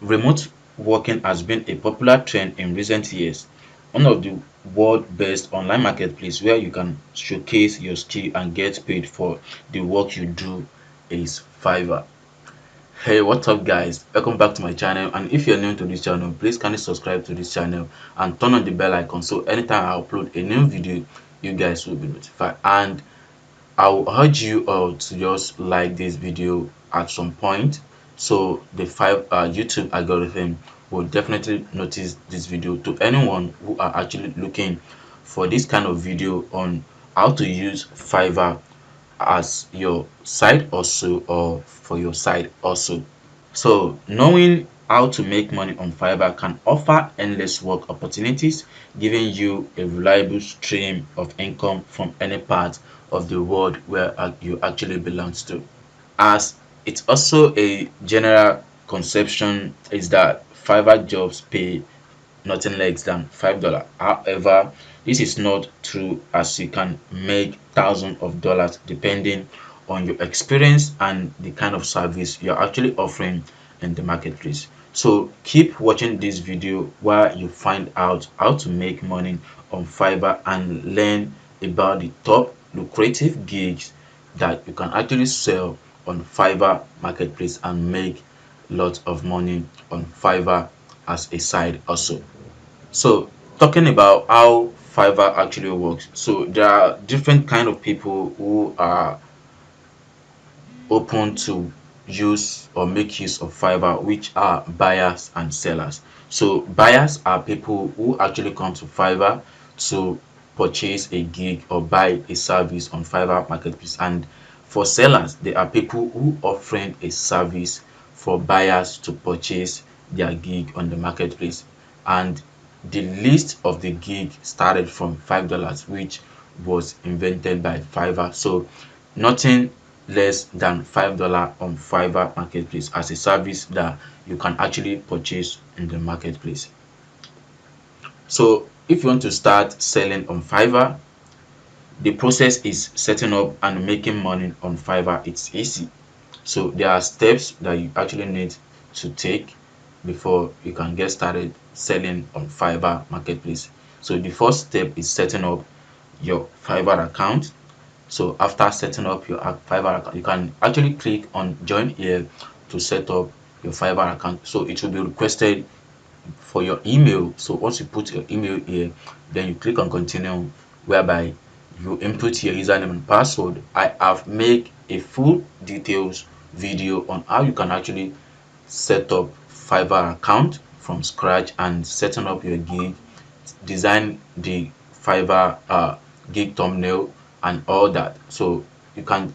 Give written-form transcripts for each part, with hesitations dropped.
Remote working has been a popular trend in recent years. One of the world's best online marketplace where you can showcase your skill and get paid for the work you do is Fiverr. Hey, what's up guys? Welcome back to my channel, and if you're new to this channel, please kindly subscribe to this channel and turn on the bell icon so anytime I upload a new video, you guys will be notified. And I will urge you all to just like this video at some point, so the YouTube algorithm will definitely notice this video. To anyone who are actually looking for this kind of video on how to use Fiverr as your side also, or for your side also. So knowing how to make money on Fiverr can offer endless work opportunities, giving you a reliable stream of income from any part of the world where you actually belongs to. As it's also a general conception is that Fiverr jobs pay nothing less than $5. However, this is not true, as you can make thousands of dollars depending on your experience and the kind of service you're actually offering in the marketplace. So keep watching this video while you find out how to make money on Fiverr and learn about the top lucrative gigs that you can actually sell on Fiverr marketplace and make lots of money on Fiverr as a side also. So talking about how Fiverr actually works. So there are different kind of people who are open to use or make use of Fiverr, which are buyers and sellers. So buyers are people who actually come to Fiverr to purchase a gig or buy a service on Fiverr marketplace, and for sellers they are people who offering a service for buyers to purchase their gig on the marketplace. And the list of the gig started from $5, which was invented by Fiverr. So nothing less than $5 on Fiverr marketplace as a service that you can actually purchase in the marketplace. So if you want to start selling on Fiverr, the process is setting up and making money on Fiverr. It's easy. So there are steps that you actually need to take before you can get started selling on Fiverr marketplace. So the first step is setting up your Fiverr account. So after setting up your Fiverr account, you can actually click on join here to set up your Fiverr account. So it will be requested for your email. So once you put your email here, then you click on continue, whereby you input your username and password. I have made a full details video on how you can actually set up Fiverr account from scratch and setting up your gig, design the Fiverr gig thumbnail and all that. So you can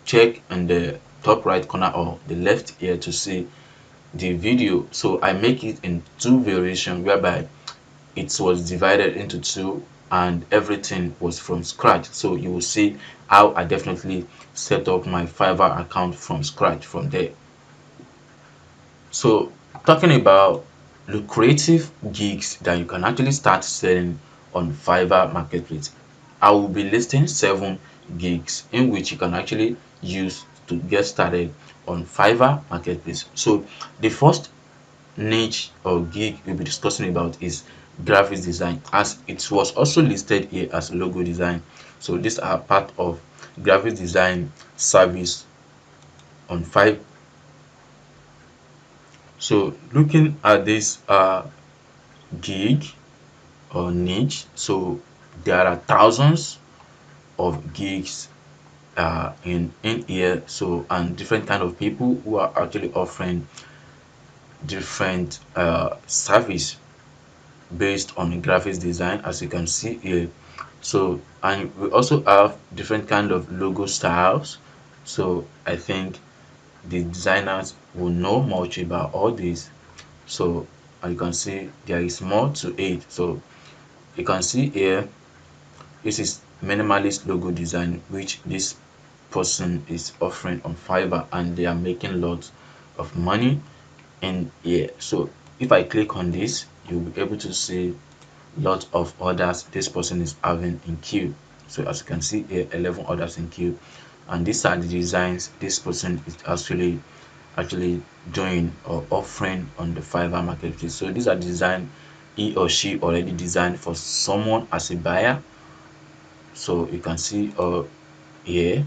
check in the top right corner or the left here to see the video. So I make it in two variations, whereby it was divided into two and everything was from scratch. So you will see how I definitely set up my Fiverr account from scratch from there. So talking about lucrative gigs that you can actually start selling on Fiverr marketplace, I will be listing 7 gigs in which you can actually use to get started on Fiverr marketplace. So the first niche or gig we'll be discussing about is graphics design, as it was also listed here as logo design. So these are part of graphics design service on Fiverr. So looking at this gig or niche, so there are thousands of gigs in here. So and different kind of people who are actually offering different service based on graphics design, as you can see here. So and we also have different kind of logo styles. So I think the designers will know much about all this. So you can see there is more to it. So you can see here, this is minimalist logo design, which this person is offering on Fiverr, and they are making lots of money in here. So if I click on this, you'll be able to see lot of orders this person is having in queue. So as you can see here, 11 orders in queue, and these are the designs this person is actually actually doing or offering on the Fiverr marketplace. So these are designed, he or she already designed for someone as a buyer. So you can see here.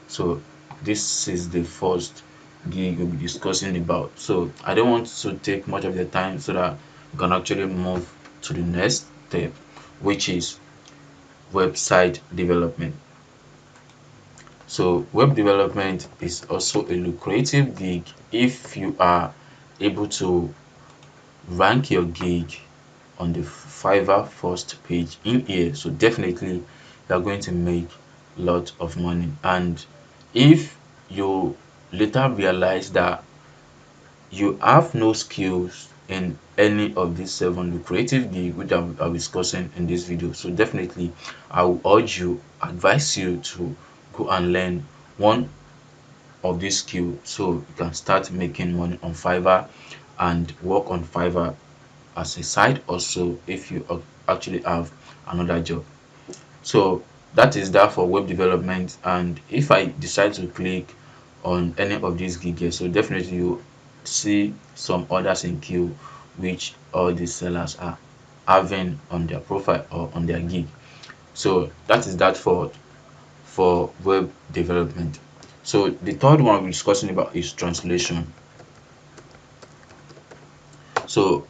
So this is the first gig we'll be discussing about. So I don't want to take much of the time so that we can actually move to the next step, which is website development. So web development is also a lucrative gig if you are able to rank your gig on the Fiverr first page in here. So definitely you are going to make a lot of money. And if you later realize that you have no skills in any of these 7 lucrative gigs which I'll be discussing in this video, so definitely I will advise you to go and learn one of these skills so you can start making money on Fiverr and work on Fiverr as a side also if you actually have another job. So that is that for web development. And if I decide to click on any of these gigs, so definitely you see some others in queue which all these sellers are having on their profile or on their gig. So that is that for web development. So the third one we're discussing about is translation. So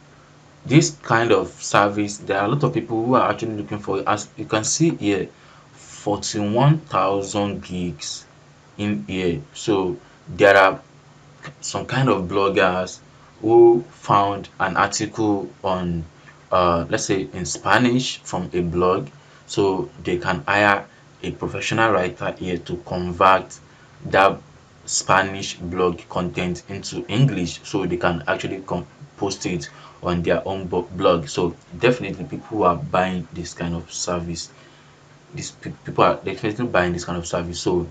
this kind of service, there are a lot of people who are actually looking for it. As you can see here, 41,000 gigs in here. So there are some kind of bloggers who found an article on let's say in Spanish from a blog, so they can hire a professional writer here to convert that Spanish blog content into English so they can actually post it on their own blog. So definitely people who are buying this kind of service, these people are definitely buying this kind of service. So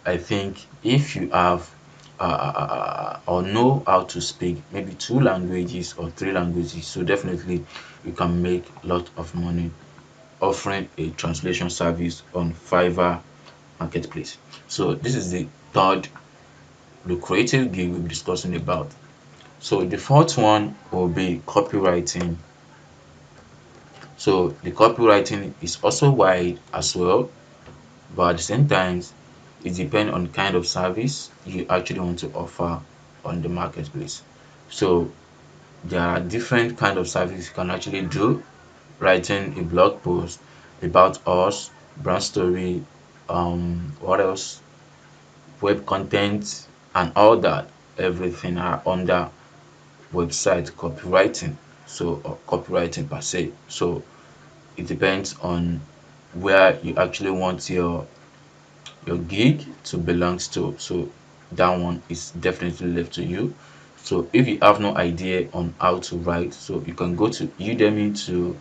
I think if you have or know how to speak maybe 2 languages or 3 languages, so definitely you can make a lot of money offering a translation service on Fiverr marketplace. So this is the third lucrative gig we'll be discussing about. So the fourth one will be copywriting. So the copywriting is also wide as well, but at the same time it depends on kind of service you actually want to offer on the marketplace. So there are different kind of services you can actually do: writing a blog post about us, brand story, what else, web content, and all that. Everything are under website copywriting, so or copywriting per se. So it depends on where you actually want your gig to belongs to. So that one is definitely left to you. So if you have no idea on how to write, so you can go to Udemy to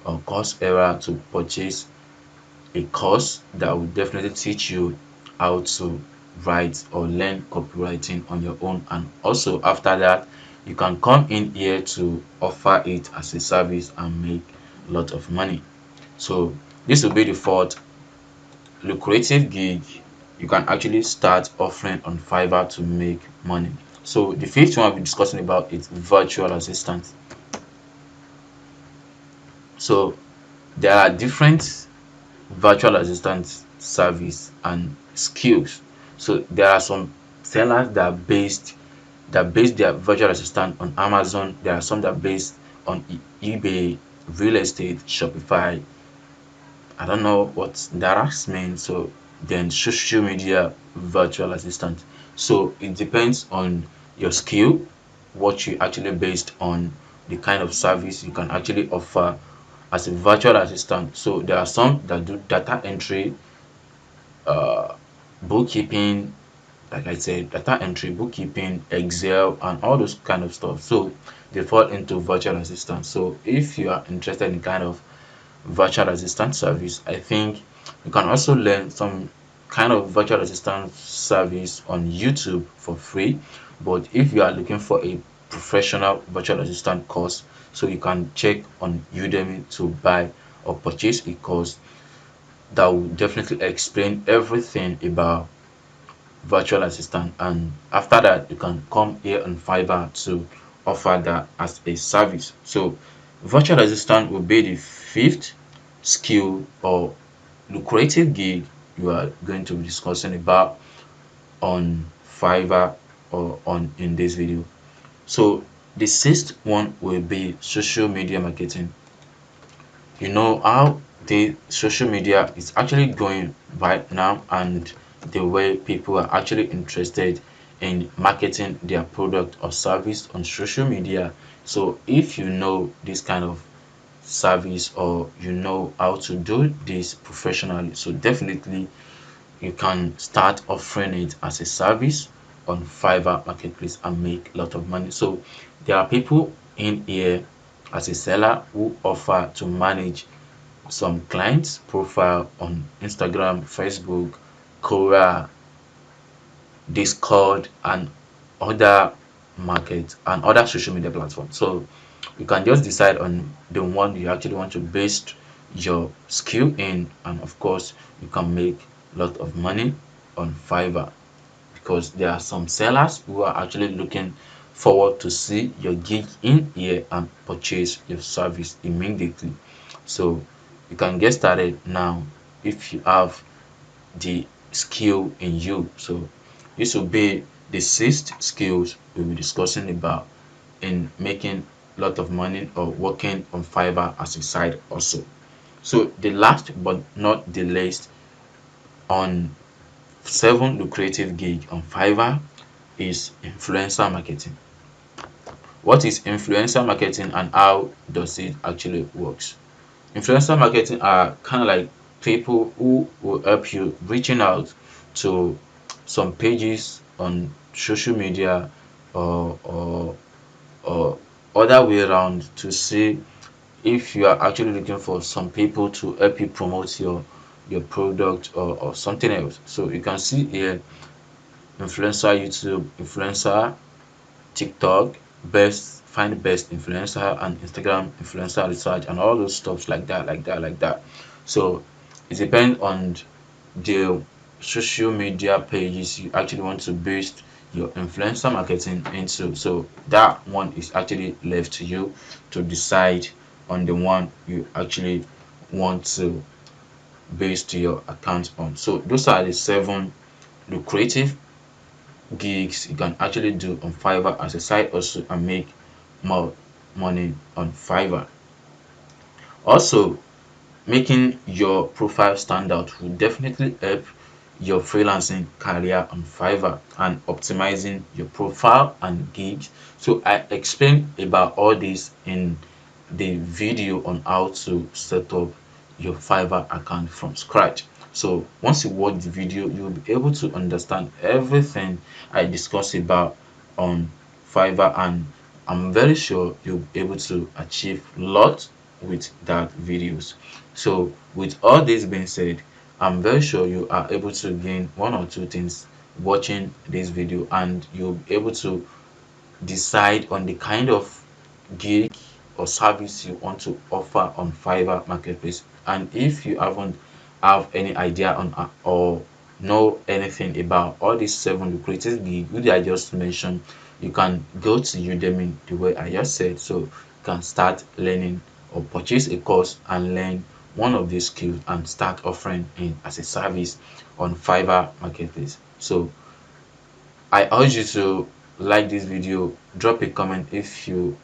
Coursera to purchase a course that will definitely teach you how to write or learn copywriting on your own. And also after that, you can come in here to offer it as a service and make a lot of money. So this will be the fourth lucrative gig you can actually start offering on Fiverr to make money. So the fifth one I'll be discussing about is virtual assistant. So there are different virtual assistant service and skills. So there are some sellers that base their virtual assistant on Amazon. There are some that based on eBay, real estate, Shopify. I don't know what that means. So then social media virtual assistant. So it depends on your skill, what you actually based on the kind of service you can actually offer as a virtual assistant. So there are some that do data entry, uh, bookkeeping, like I said, data entry, bookkeeping, Excel, and all those kind of stuff. So they fall into virtual assistant. So if you are interested in kind of virtual assistant service, I think you can also learn some kind of virtual assistant service on YouTube for free. But if you are looking for a professional virtual assistant course, so you can check on Udemy to buy or purchase a course that will definitely explain everything about virtual assistant, and after that you can come here on Fiverr to offer that as a service. So virtual assistant will be the fifth skill or lucrative gig you are going to be discussing about on Fiverr or on in this video. So the sixth one will be social media marketing. You know how the social media is actually going right now, and the way people are actually interested in marketing their product or service on social media. So if you know this kind of service, or you know how to do this professionally, so definitely you can start offering it as a service on Fiverr marketplace and make a lot of money. So there are people in here as a seller who offer to manage some clients profile on Instagram, Facebook, Quora, Discord, and other markets and other social media platforms. So you can just decide on the one you actually want to base your skill in, and of course you can make a lot of money on Fiverr, because there are some sellers who are actually looking forward to see your gig in here and purchase your service immediately. So you can get started now if you have the skill in you. So this will be the sixth skills we'll be discussing about in making a lot of money or working on Fiverr as a side also. So the last but not the least, on seven lucrative gig on Fiverr, is influencer marketing. What is influencer marketing and how does it actually works? Influencer marketing are kind of like people who will help you reaching out to some pages on social media, or other way around, to see if you are actually looking for some people to help you promote your product, or something else. So you can see here influencer YouTube, influencer TikTok, best find the best influencer, and Instagram influencer research, and all those stuffs like that, like that. So it depends on the social media pages you actually want to boost your influencer marketing into. So that one is actually left to you to decide on the one you actually want to boost your account on. So those are the seven lucrative gigs you can actually do on Fiverr as a side also and make more money on Fiverr. Also, making your profile stand out will definitely help your freelancing career on Fiverr and optimizing your profile and gigs. So I explained about all this in the video on how to set up your Fiverr account from scratch. So once you watch the video, you'll be able to understand everything I discussed about on Fiverr, and I'm very sure you'll be able to achieve a lot with that videos. So with all this being said, I'm very sure you are able to gain one or two things watching this video, and you'll be able to decide on the kind of gig or service you want to offer on Fiverr marketplace. And if you haven't have any idea on or know anything about all these seven lucrative gigs which I just mentioned, you can go to Udemy the way I just said. So you can start learning or purchase a course and learn one of these skills and start offering it as a service on Fiverr marketplace. So I urge you to like this video, drop a comment if you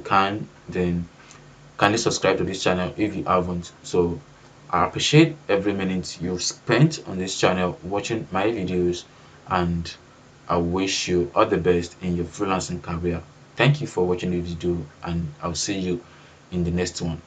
can, then kindly subscribe to this channel if you haven't. So I appreciate every minute you've spent on this channel watching my videos, and I wish you all the best in your freelancing career. Thank you for watching the video, and I'll see you in the next one.